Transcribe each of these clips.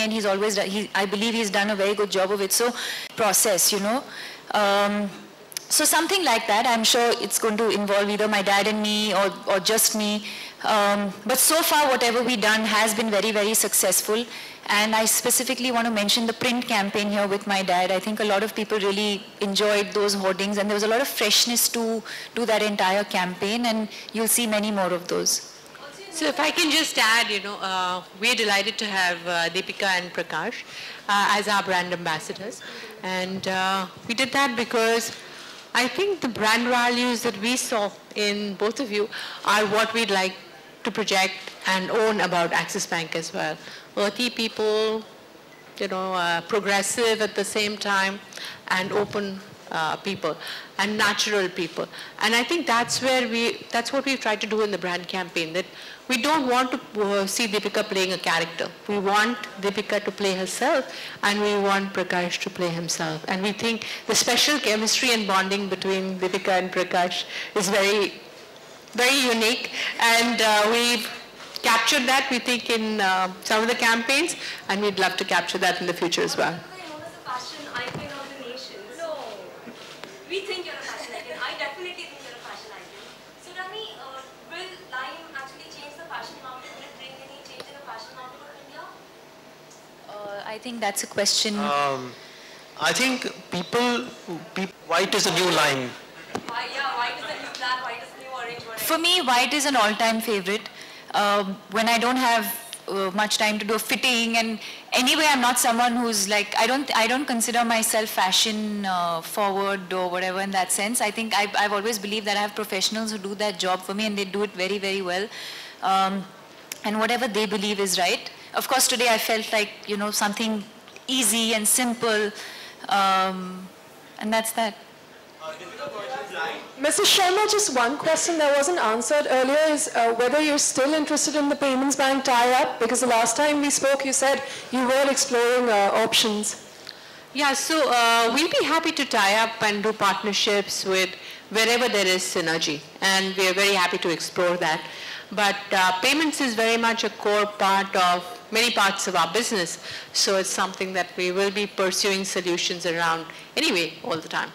and he's always done, I believe he's done a very good job of it. So process, you know. So something like that. I'm sure it's going to involve either my dad and me or just me. But so far, whatever we've done has been very, very successful. And I specifically want to mention the print campaign here with my dad. I think a lot of people really enjoyed those hoardings, and there was a lot of freshness to that entire campaign, and you'll see many more of those. So if I can just add, you know, we're delighted to have Deepika and Prakash as our brand ambassadors. And we did that because I think the brand values that we saw in both of you are what we'd like to project and own about Axis Bank as well. Earthy people, you know, progressive at the same time, and open people, and natural people. And I think that's what we've tried to do in the brand campaign, that we don't want to see Deepika playing a character. We want Deepika to play herself, and we want Prakash to play himself. And we think the special chemistry and bonding between Deepika and Prakash is very, very unique. And we've captured that, we think, in some of the campaigns, and we'd love to capture that in the future as well. We think you're a fashion icon. I definitely think you're a fashion icon. So tell me, will Lime actually change the fashion market? Will it bring any change in the fashion market of India? I think that's a question. I think white is a new lime. White is the new black, white is the new orange. For me, white is an all-time favorite. When I don't have much time to do a fitting, and anyway, I'm not someone who's like, I don't consider myself fashion forward or whatever in that sense. I think I've always believed that I have professionals who do that job for me, and they do it very, very well. And whatever they believe is right. Of course, today I felt like, you know, something easy and simple, and that's that. Mrs. Sharma, just one question that wasn't answered earlier is whether you're still interested in the Payments Bank tie-up, because the last time we spoke you said you were exploring options. Yeah, so we'll be happy to tie up and do partnerships with wherever there is synergy, and we are very happy to explore that. But payments is very much a core part of many parts of our business, so it's something that we will be pursuing solutions around anyway all the time.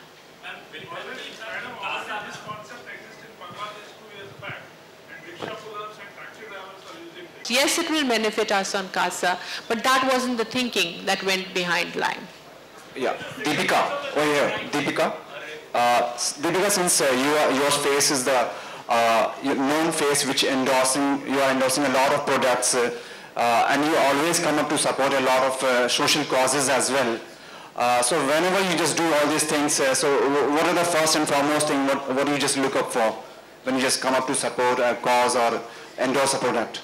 Yes, it will benefit us on CASA, but that wasn't the thinking that went behind Lime. Yeah, Deepika, over here. Deepika, Deepika, since your face is the known face which you are endorsing a lot of products, and you always come up to support a lot of social causes as well. So whenever you just do all these things, so what are the first and foremost thing, what do you just look up for when you just come up to support a cause or endorse a product?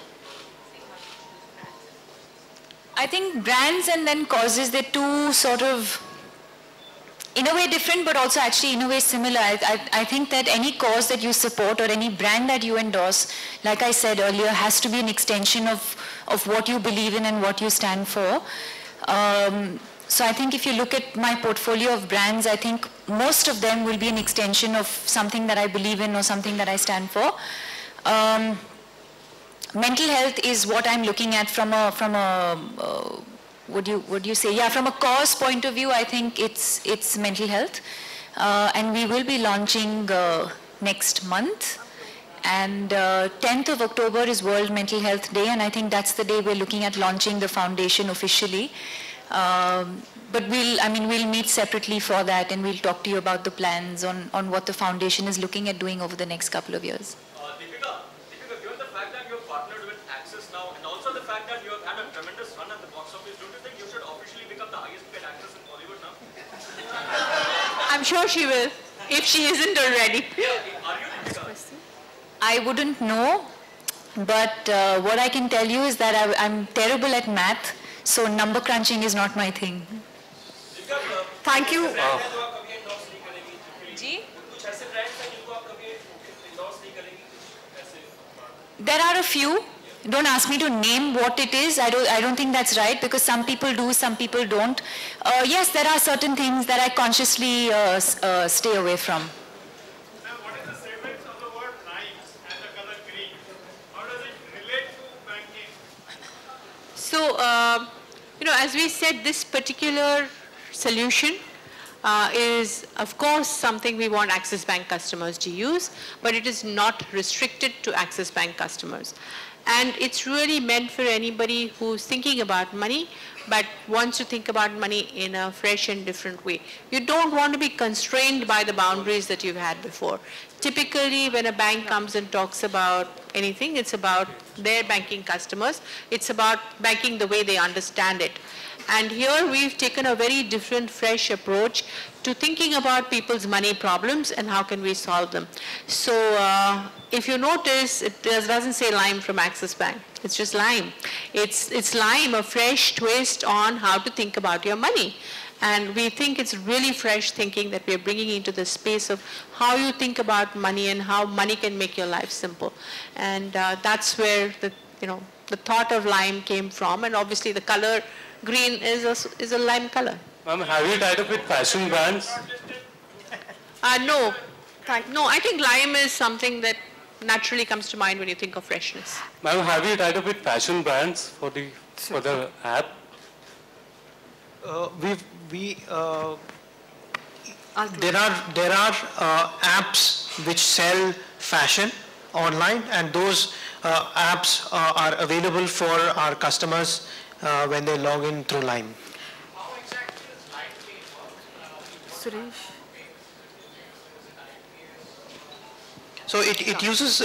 I think brands and then causes, they're two sort of, in a way different, but also actually in a way similar. I think that any cause that you support or any brand that you endorse, like I said earlier, has to be an extension of what you believe in and what you stand for. So I think if you look at my portfolio of brands, I think most of them will be an extension of something that I believe in or something that I stand for. Mental health is what I'm looking at from a what do you say? Yeah, from a cause point of view, I think it's mental health, and we will be launching next month. And 10th of October is World Mental Health Day, and I think that's the day we're looking at launching the foundation officially. But we'll meet separately for that, and we'll talk to you about the plans on what the foundation is looking at doing over the next couple of years. Deepika, given the fact that you have partnered with Axis now, and also the fact that you have had a tremendous run at the box office, don't you think you should officially become the highest paid actress in Bollywood now? I'm sure she will, if she isn't already. Are you, Deepika? I wouldn't know, but what I can tell you is that I'm terrible at math, so number crunching is not my thing. Thank you. There are a few. Don't ask me to name what it is. I don't think that's right, because some people do, some people don't. Yes, there are certain things that I consciously stay away from. What is the significance of the word lines and the color green? How does it relate to banking? So, as we said, this particular solution is, of course, something we want Axis Bank customers to use, but it is not restricted to Axis Bank customers. And it's really meant for anybody who's thinking about money, but wants to think about money in a fresh and different way. You don't want to be constrained by the boundaries that you've had before. Typically, when a bank comes and talks about anything, it's about their banking customers. It's about banking the way they understand it. And here we've taken a very different, fresh approach to thinking about people's money problems and how can we solve them. So if you notice, it doesn't say Lime from Axis Bank. It's just Lime. It's Lime, a fresh twist on how to think about your money. And we think it's really fresh thinking that we're bringing into the space of how you think about money and how money can make your life simple. And that's where the thought of Lime came from. And obviously the color green is a lime color. Ma'am, have you tied up with fashion brands? No. No, I think lime is something that naturally comes to mind when you think of freshness. Ma'am, have you tied up with fashion brands for the app? There are apps which sell fashion online, and those apps are available for our customers when they log in through Lime. How exactly does Lime change? Suresh. So it uses,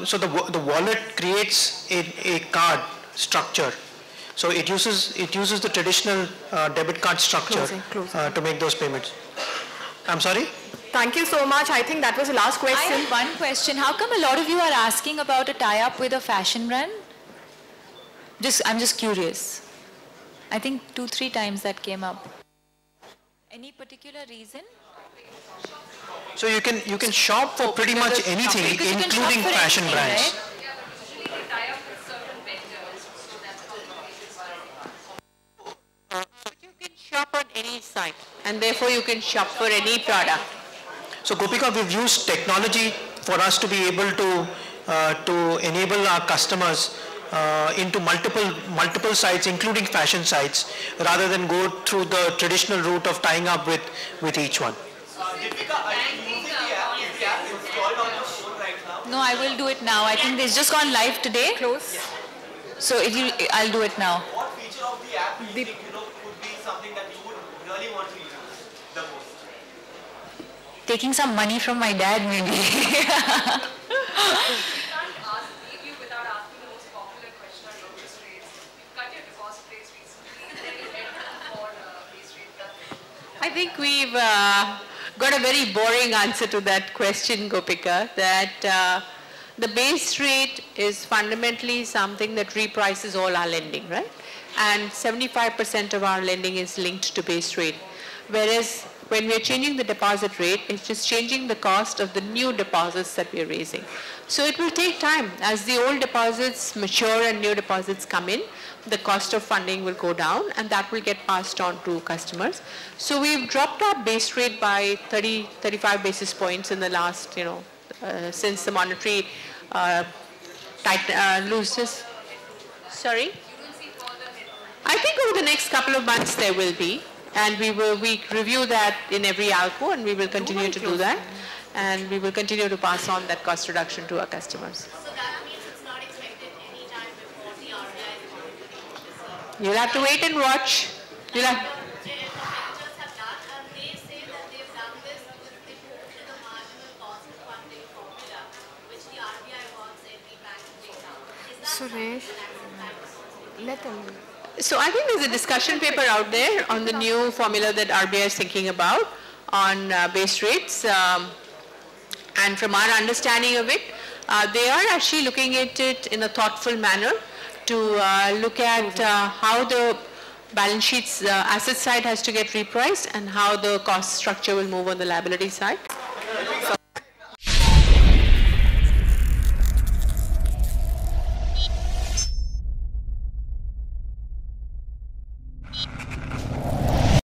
so the wallet creates a card structure. So it uses the traditional debit card structure to make those payments. I'm sorry? Thank you so much. I think that was the last I question. have one question. How come a lot of you are asking about a tie-up with a fashion brand? I'm just curious. I think 2-3 times that came up. Any particular reason? So you can shop for pretty much anything, Because you can shop including for fashion anything, brands. right? Usually they tie up with certain vendors, so that's how But you can shop on any site, and therefore you can shop for any product. So Gopika, we've used technology for us to be able to enable our customers into multiple sites, including fashion sites, rather than go through the traditional route of tying up with each one. Deepika, are you using the app? Is the app installed on your phone right now? No, I will do it now. I think it's just gone live today. Close. So I'll do it now. What feature of the app do you think could be something that you would really want to use the most? Taking some money from my dad, maybe. We can't leave you without asking the most popular question on interest rates. You've cut your deposit rates recently. Is there any headroom for base rate cuts? I think we've got a very boring answer to that question, Gopika, that the base rate is fundamentally something that reprices all our lending, right? And 75% of our lending is linked to base rate. Whereas when we are changing the deposit rate, it's just changing the cost of the new deposits that we are raising. So it will take time. As the old deposits mature and new deposits come in, the cost of funding will go down, and that will get passed on to customers. So we've dropped our base rate by 35 basis points in the last, since the monetary looseness. Sorry? I think over the next couple of months there will be, and we review that in every ALCO, and we will continue to do that, and we will continue to pass on that cost reduction to our customers. So that means it's not expected any time before the RBI is going to do this. You'll have to wait and watch. You'll have, Competitors have done, and they say that they've done this because they moved to the marginal cost of funding formula, which the RBI wants every bank to take out. Is that Suresh, let them. So I think there's a discussion paper out there on the new formula that RBI is thinking about on base rates. And from our understanding of it, they are actually looking at it in a thoughtful manner to look at how the balance sheet's asset side has to get repriced and how the cost structure will move on the liability side.